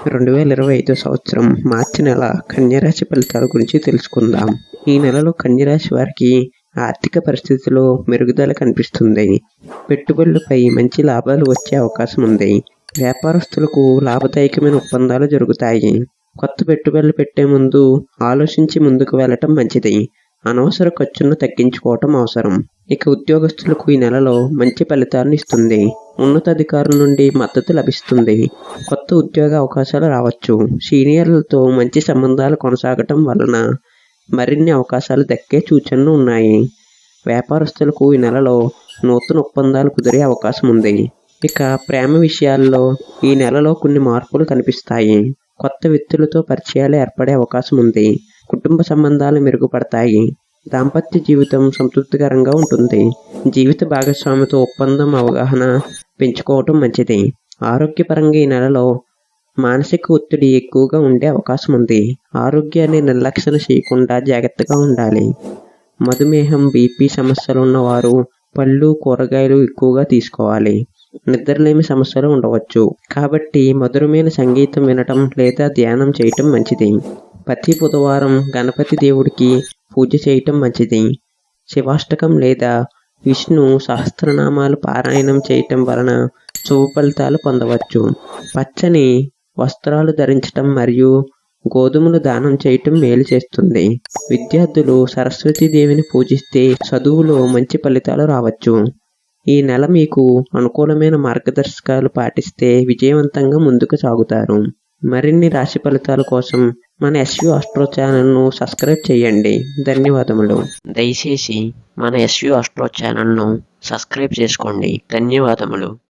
2025 సంవత్సరం మార్చి నెల కన్యరాశి ఫలితాల గురించి తెలుసుకుందాం. ఈ నెలలో కన్యరాశి వారికి ఆర్థిక పరిస్థితిలో మెరుగుదల కనిపిస్తుంది. పెట్టుబడులపై మంచి లాభాలు వచ్చే అవకాశం ఉంది. వ్యాపారస్తులకు లాభదాయకమైన ఒప్పందాలు జరుగుతాయి. కొత్త పెట్టుబడులు పెట్టే ముందు ఆలోచించి ముందుకు వెళ్ళటం మంచిది. అనవసర ఖర్చులను తగ్గించుకోవటం అవసరం. ఇక ఉద్యోగస్తులకు ఈ నెలలో మంచి ఫలితాలను ఇస్తుంది. ఉన్నతాధికారుల నుండి మద్దతు లభిస్తుంది. కొత్త ఉద్యోగ అవకాశాలు రావచ్చు. సీనియర్లతో మంచి సంబంధాలు కొనసాగటం వలన మరిన్ని అవకాశాలు దక్కే సూచనలు ఉన్నాయి. వ్యాపారస్తులకు ఈ నెలలో నూతన ఒప్పందాలు కుదిరే అవకాశం ఉంది. ఇక ప్రేమ విషయాల్లో ఈ నెలలో కొన్ని మార్పులు కనిపిస్తాయి. కొత్త వ్యక్తులతో పరిచయాలు ఏర్పడే అవకాశం ఉంది. కుటుంబ సంబంధాలు మెరుగుపడతాయి. దాంపత్య జీవితం సంతృప్తికరంగా ఉంటుంది. జీవిత భాగస్వామితో ఒప్పందం అవగాహన పెంచుకోవటం మంచిది. ఆరోగ్యపరంగా ఈ నెలలో మానసిక ఒత్తిడి ఎక్కువగా ఉండే అవకాశం ఉంది. ఆరోగ్యాన్ని నిర్లక్ష్యం చేయకుండా జాగ్రత్తగా ఉండాలి. మధుమేహం, బీపీ సమస్యలు ఉన్నవారు పళ్ళు, కూరగాయలు ఎక్కువగా తీసుకోవాలి. నిద్రలేమి సమస్యలు ఉండవచ్చు. కాబట్టి మధురమైన సంగీతం వినటం లేదా ధ్యానం చేయటం మంచిది. ప్రతి బుధవారం గణపతి దేవుడికి పూజ చేయటం మంచిది. శివాష్టకం లేదా విష్ణు సహస్రనామాలు పారాయణం చేయటం వలన శుభ ఫలితాలు పొందవచ్చు. పచ్చని వస్త్రాలు ధరించటం మరియు గోధుమలు దానం చేయటం మేలు చేస్తుంది. విద్యార్థులు సరస్వతీదేవిని పూజిస్తే చదువులో మంచి ఫలితాలు రావచ్చు. ఈ నెల మీకు అనుకూలమైన మార్గదర్శకాలు పాటిస్తే విజయవంతంగా ముందుకు సాగుతారు. మరిన్ని రాశి ఫలితాల కోసం మన ఎస్యు ఆస్ట్రో ఛానల్ను సబ్స్క్రైబ్ చేయండి. ధన్యవాదములు. దయచేసి మన ఎస్యు ఆస్ట్రో ఛానల్ను సబ్స్క్రైబ్ చేసుకోండి. ధన్యవాదములు.